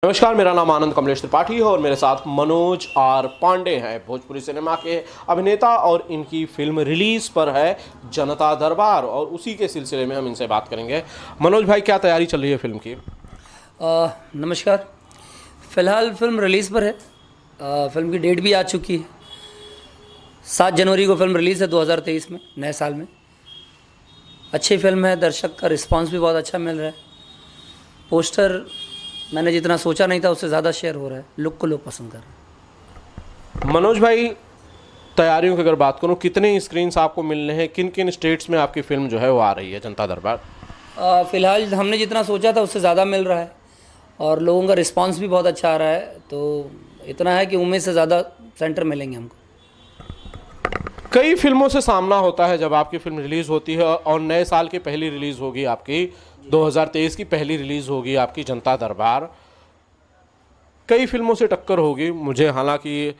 नमस्कार, मेरा नाम आनंद कमलेश त्रिपाठी है और मेरे साथ मनोज आर पांडे हैं। भोजपुरी सिनेमा के अभिनेता और इनकी फिल्म रिलीज पर है जनता दरबार और उसी के सिलसिले में हम इनसे बात करेंगे। मनोज भाई, क्या तैयारी चल रही है फिल्म की? नमस्कार। फ़िलहाल फिल्म रिलीज़ पर है। फिल्म की डेट भी आ चुकी है। 7 जनवरी को फिल्म रिलीज़ है 2023 में, नए साल में। अच्छी फिल्म है, दर्शक का रिस्पांस भी बहुत अच्छा मिल रहा है। पोस्टर मैंने जितना सोचा नहीं था उससे ज़्यादा शेयर हो रहा है। लुक को लोग पसंद कर रहे हैं। मनोज भाई, तैयारियों की अगर बात करूं, कितने स्क्रीन्स आपको मिलने हैं, किन किन स्टेट्स में आपकी फिल्म जो है वो आ रही है जनता दरबार? फ़िलहाल हमने जितना सोचा था उससे ज़्यादा मिल रहा है और लोगों का रिस्पांस भी बहुत अच्छा आ रहा है। तो इतना है कि उम्मीद से ज़्यादा सेंटर मिलेंगे हमको। कई फिल्मों से सामना होता है जब आपकी फिल्म रिलीज़ होती है और नए साल की पहली रिलीज़ होगी आपकी, 2023 की पहली रिलीज़ होगी आपकी जनता दरबार। कई फिल्मों से टक्कर होगी। मुझे हालांकि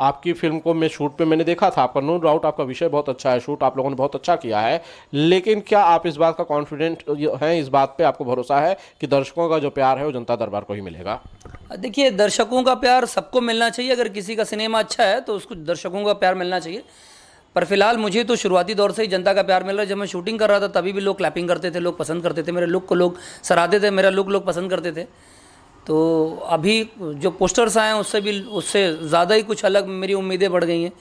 आपकी फिल्म को मैं शूट पे मैंने देखा था, आपका नो डाउट आपका विषय बहुत अच्छा है, शूट आप लोगों ने बहुत अच्छा किया है। लेकिन क्या आप इस बात का कॉन्फिडेंट हैं, इस बात पे आपको भरोसा है कि दर्शकों का जो प्यार है वो जनता दरबार को ही मिलेगा? देखिए, दर्शकों का प्यार सबको मिलना चाहिए। अगर किसी का सिनेमा अच्छा है तो उसको दर्शकों का प्यार मिलना चाहिए। पर फिलहाल मुझे तो शुरुआती दौर से ही जनता का प्यार मिल रहा है। जब मैं शूटिंग कर रहा था तभी भी लोग क्लैपिंग करते थे, लोग पसंद करते थे, मेरे लुक को लोग सराहते थे, मेरा लुक लोग पसंद करते थे। तो अभी जो पोस्टर्स आए हैं उससे ज़्यादा ही कुछ अलग मेरी उम्मीदें बढ़ गई हैं।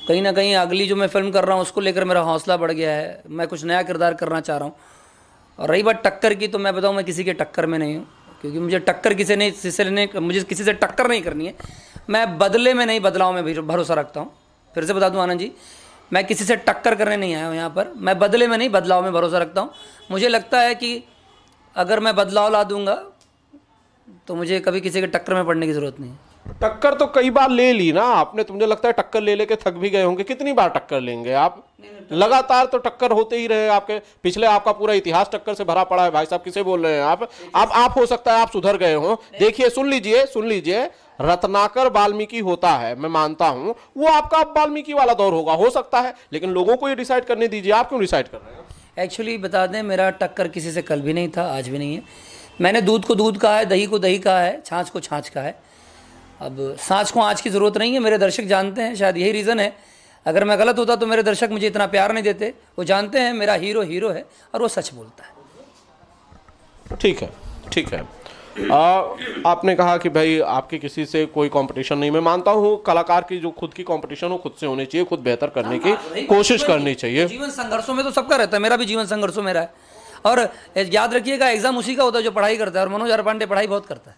कहीं ना कहीं अगली जो मैं फिल्म कर रहा हूँ उसको लेकर मेरा हौसला बढ़ गया है। मैं कुछ नया किरदार करना चाह रहा हूँ। और रही बात टक्कर की, तो मैं बताऊँ, मैं किसी के टक्कर में नहीं हूँ, क्योंकि मुझे टक्कर मुझे किसी से टक्कर नहीं करनी है। मैं बदले में नहीं, बदलाव में भी भरोसा रखता हूँ। फिर से बता दूं आनंद जी, मैं किसी से टक्कर करने नहीं आया हूँ यहाँ पर। मैं बदले में नहीं, बदलाव में भरोसा रखता हूँ। मुझे लगता है कि अगर मैं बदलाव ला दूंगा तो मुझे कभी किसी के टक्कर में पड़ने की ज़रूरत नहीं है। टक्कर तो कई बार ले ली ना आपने, तो मुझे लगता है टक्कर ले लेके थक भी गए होंगे। कितनी बार टक्कर लेंगे आप? लगातार तो टक्कर होते ही रहे। आपके पिछले आपका पूरा इतिहास टक्कर से भरा पड़ा है। भाई साहब, किसे बोल रहे हैं आप? अब आप हो सकता है आप सुधर गए हो। देखिए, सुन लीजिए, रत्नाकर वाल्मीकि होता है, मैं मानता हूं वो आपका अब वाल्मीकि वाला दौर होगा, हो सकता है, लेकिन लोगों को ये डिसाइड करने दीजिए। आप क्यों डिसाइड कर रहे हैं? एक्चुअली बता दें, मेरा टक्कर किसी से कल भी नहीं था, आज भी नहीं है। मैंने दूध को दूध कहा है, दही को दही कहा है, छाछ को छाछ कहा है। अब सांच को आँच की ज़रूरत नहीं है। मेरे दर्शक जानते हैं, शायद यही रीज़न है। अगर मैं गलत होता तो मेरे दर्शक मुझे इतना प्यार नहीं देते। वो जानते हैं मेरा हीरो हीरो है और वो सच बोलता है। ठीक है। आपने कहा कि भाई आपके किसी से कोई कंपटीशन नहीं। मैं मानता हूँ कलाकार की जो खुद की कंपटीशन हो खुद से होनी चाहिए, खुद बेहतर करने की कोशिश करनी चाहिए। जीवन संघर्षों में तो सबका रहता है, मेरा भी जीवन संघर्षों में रहा है। और याद रखिएगा, एग्जाम उसी का होता है जो पढ़ाई करता है, और मनोज आर पांडे पढ़ाई बहुत करता है,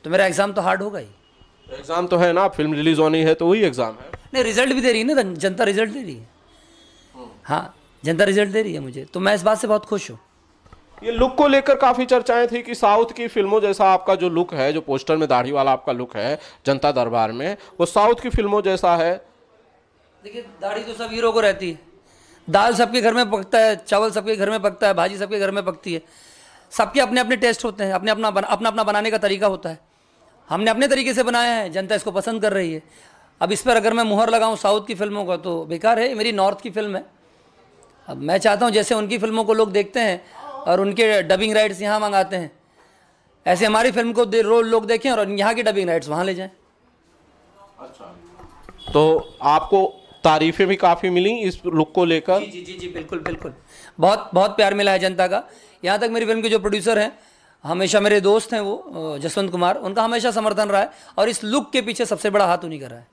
तो मेरा एग्जाम तो हार्ड होगा ही। एग्जाम तो है ना, फिल्म रिलीज होनी है तो वही एग्जाम है। नहीं, रिजल्ट भी दे रही है ना, जनता रिजल्ट दे रही है। हाँ, जनता रिजल्ट दे रही है मुझे, तो मैं इस बात से बहुत खुश हूँ। ये लुक को लेकर काफी चर्चाएं थी कि साउथ की फिल्मों जैसा आपका जो लुक है, जो पोस्टर में दाढ़ी वाला आपका लुक है जनता दरबार में, वो साउथ की फिल्मों जैसा है। देखिए, दाढ़ी तो सब हीरो को रहती है। दाल सबके घर में पकता है, चावल सबके घर में पकता है, भाजी सबके घर में पकती है। सबके अपने अपने टेस्ट होते हैं, अपने अपना बनाने का तरीका होता है। हमने अपने तरीके से बनाया है, जनता इसको पसंद कर रही है। अब इस पर अगर मैं मुहर लगाऊं साउथ की फिल्मों का तो बेकार है। मेरी नॉर्थ की फिल्म है। अब मैं चाहता हूं जैसे उनकी फिल्मों को लोग देखते हैं और उनके डबिंग राइट्स यहाँ मंगाते हैं, ऐसे हमारी फिल्म को लोग देखें और यहाँ की डबिंग राइट्स वहाँ ले जाएं। अच्छा, तो आपको तारीफें भी काफ़ी मिली इस लुक को लेकर? जी, बिल्कुल। बहुत बहुत प्यार मिला है जनता का। यहाँ तक मेरी फिल्म के जो प्रोड्यूसर हैं, हमेशा मेरे दोस्त हैं, वो जसवंत कुमार, उनका हमेशा समर्थन रहा है और इस लुक के पीछे सबसे बड़ा हाथ उन्हीं का रहा है।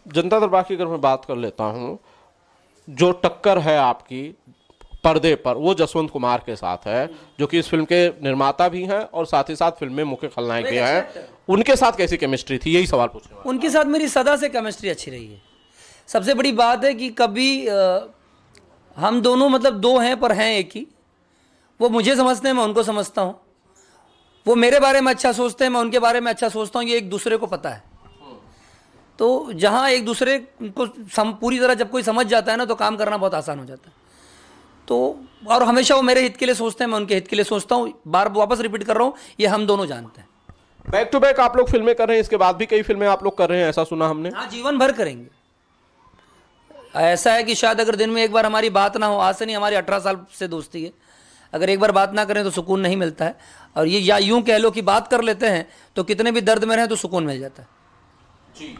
जनता दरबार की अगर मैं बात कर लेता हूँ, जो टक्कर है आपकी पर्दे पर वो जसवंत कुमार के साथ है, जो कि इस फिल्म के निर्माता भी हैं और साथ ही साथ फिल्म में मुख्य खलनायक भी हैं। उनके साथ कैसी केमिस्ट्री थी, यही सवाल पूछने वाला। उनके साथ मेरी सदा से केमिस्ट्री अच्छी रही है। सबसे बड़ी बात है कि कभी हम दोनों मतलब दो हैं पर हैं एक ही। वो मुझे समझते हैं, मैं उनको समझता हूँ। वो मेरे बारे में अच्छा सोचते हैं, मैं उनके बारे में अच्छा सोचता हूँ। ये एक दूसरे को पता है। तो जहाँ एक दूसरे को पूरी तरह जब कोई समझ जाता है ना, तो काम करना बहुत आसान हो जाता है। तो और हमेशा वो मेरे हित के लिए सोचते हैं, मैं उनके हित के लिए सोचता हूँ। वापस रिपीट कर रहा हूँ, ये हम दोनों जानते हैं। बैक टू बैक आप लोग फिल्में कर रहे हैं, इसके बाद भी कई फिल्में आप लोग कर रहे हैं, ऐसा सुना हमने। हाँ, जीवन भर करेंगे। ऐसा है कि शायद अगर दिन में एक बार हमारी बात ना हो, आज से नहीं, हमारी 18 साल से दोस्ती है। अगर एक बार बात ना करें तो सुकून नहीं मिलता है। और ये या यूं कह लो कि बात कर लेते हैं तो कितने भी दर्द में रहें तो सुकून मिल जाता है। जी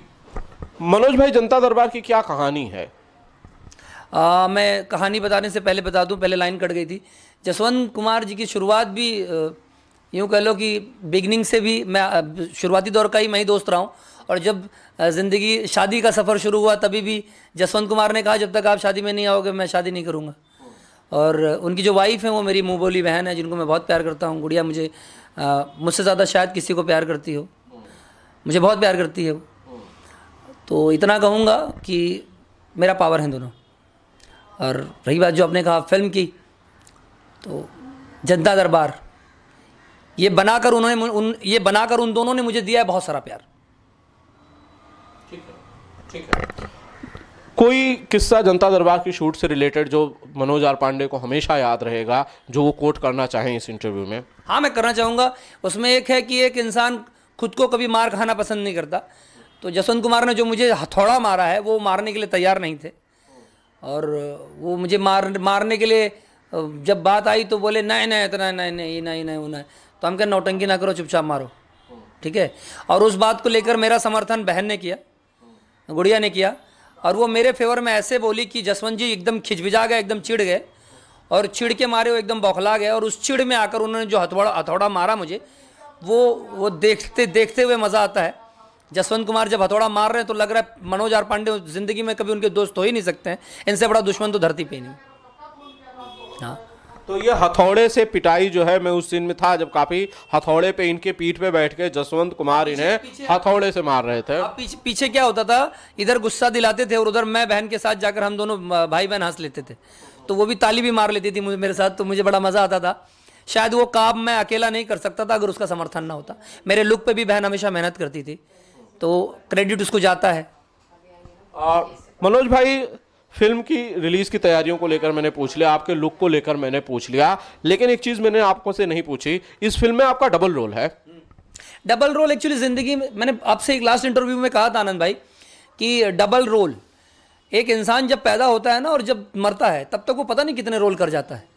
मनोज भाई, जनता दरबार की क्या कहानी है? मैं कहानी बताने से पहले बता दूं, पहले लाइन कट गई थी। जसवंत कुमार जी की शुरुआत भी यूँ कह लो कि बिगनिंग से भी मैं शुरुआती दौर का ही मैं ही दोस्त रहा हूँ। और जब ज़िंदगी शादी का सफ़र शुरू हुआ तभी भी जसवंत कुमार ने कहा जब तक आप शादी में नहीं आओगे मैं शादी नहीं करूँगा। और उनकी जो वाइफ़ है वो मेरी मुँह बोली बहन है जिनको मैं बहुत प्यार करता हूँ। गुड़िया मुझे मुझसे ज़्यादा शायद किसी को प्यार करती हो, मुझे बहुत प्यार करती है वो। तो इतना कहूँगा कि मेरा पावर है दोनों। और रही बात जो आपने कहा फिल्म की, तो जनता दरबार ये बनाकर उन दोनों ने मुझे दिया है बहुत सारा प्यार। ठीक है। कोई किस्सा जनता दरबार की शूट से रिलेटेड जो मनोज आर पांडे को हमेशा याद रहेगा, जो वो कोट करना चाहें इस इंटरव्यू में? हाँ, मैं करना चाहूँगा। उसमें एक है कि एक इंसान खुद को कभी मार खाना पसंद नहीं करता। तो जसवंत कुमार ने जो मुझे हथौड़ा मारा है वो मारने के लिए तैयार नहीं थे। और वो मुझे मारने के लिए जब बात आई तो बोले नहीं नहीं इतना नहीं नहीं नहीं नहीं नहीं। तो हम क्या नौटंकी ना करो, चुपचाप मारो, ठीक है। और उस बात को लेकर मेरा समर्थन बहन ने किया, गुड़िया ने किया। और वो मेरे फेवर में ऐसे बोली कि जसवंत जी एकदम खिचबिजा गए, एकदम चिढ़ गए। और चिढ़ के मारे वो एकदम बौखला गए। और उस चिढ़ में आकर उन्होंने जो हथौड़ा मारा मुझे, वो देखते देखते हुए मज़ा आता है। जसवंत कुमार जब हथौड़ा मार रहे हैं तो लग रहा है मनोज आर पांडे ज़िंदगी में कभी उनके दोस्त हो ही नहीं सकते हैं। इनसे बड़ा दुश्मन तो धरती पे नहीं। हाँ, तो ये हथौड़े से पिटाई जो है, मैं उस सीन में था जब काफी हथौड़े पे इनके पीठ पे बैठ के जसवंत कुमार इन्हें हथौड़े से मार रहे थे। पीछे क्या होता था, इधर गुस्सा दिलाते थे और उधर मैं बहन के साथ जाकर हम दोनों भाई बहन हंस लेते थे। तो वो भी ताली भी मार लेती थी मेरे साथ, तो मुझे बड़ा मज़ा आता था। शायद वो काम मैं अकेला नहीं कर सकता था अगर उसका समर्थन ना होता। मेरे लुक पे भी बहन हमेशा मेहनत करती थी, तो क्रेडिट उसको जाता है। मनोज भाई, फिल्म की रिलीज की तैयारियों को लेकर मैंने पूछ लिया, आपके लुक को लेकर मैंने पूछ लिया, लेकिन एक चीज मैंने आपको से नहीं पूछी, इस फिल्म में आपका डबल रोल है। डबल रोल एक्चुअली जिंदगी में, मैंने आपसे एक लास्ट इंटरव्यू में कहा था आनंद भाई कि डबल रोल, एक इंसान जब पैदा होता है ना और जब मरता है तब तक वो पता नहीं कितने रोल कर जाता है।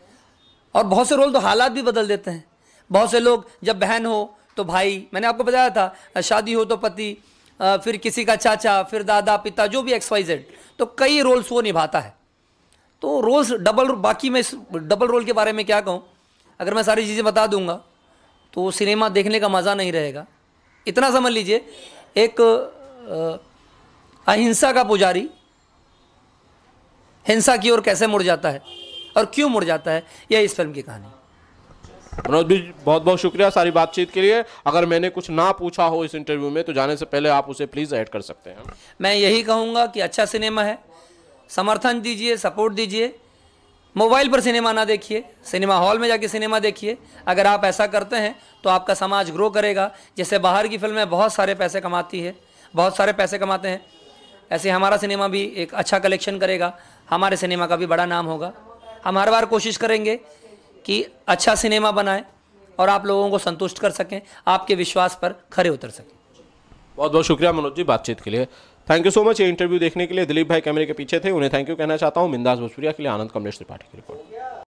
और बहुत से रोल तो हालात भी बदल देते हैं। बहुत से लोग, जब बहन हो तो भाई, मैंने आपको बताया था, शादी हो तो पति, फिर किसी का चाचा, फिर दादा, पिता, जो भी XYZ, तो कई रोल्स वो निभाता है। तो रोल्स डबल, बाकी मैं इस डबल रोल के बारे में क्या कहूँ, अगर मैं सारी चीज़ें बता दूंगा तो सिनेमा देखने का मज़ा नहीं रहेगा। इतना समझ लीजिए, एक अहिंसा का पुजारी हिंसा की ओर कैसे मुड़ जाता है और क्यों मुड़ जाता है, यह इस फिल्म की कहानी। मनोज जी, बहुत बहुत शुक्रिया सारी बातचीत के लिए। अगर मैंने कुछ ना पूछा हो इस इंटरव्यू में तो जाने से पहले आप उसे प्लीज़ ऐड कर सकते हैं। मैं यही कहूँगा कि अच्छा सिनेमा है, समर्थन दीजिए, सपोर्ट दीजिए। मोबाइल पर सिनेमा ना देखिए, सिनेमा हॉल में जाके सिनेमा देखिए। अगर आप ऐसा करते हैं तो आपका समाज ग्रो करेगा। जैसे बाहर की फिल्में बहुत सारे पैसे कमाती है, बहुत सारे पैसे कमाते हैं, ऐसे हमारा सिनेमा भी एक अच्छा कलेक्शन करेगा, हमारे सिनेमा का भी बड़ा नाम होगा। हम हर बार कोशिश करेंगे कि अच्छा सिनेमा बनाएं और आप लोगों को संतुष्ट कर सकें, आपके विश्वास पर खरे उतर सकें। बहुत बहुत शुक्रिया मनोज जी बातचीत के लिए। Thank you so much. ये इंटरव्यू देखने के लिए दिलीप भाई कैमरे के पीछे थे, उन्हें थैंक यू कहना चाहता हूँ। बिंदास भोजपुरिया के लिए आनंद कमलेश त्रिपाठी की रिपोर्ट।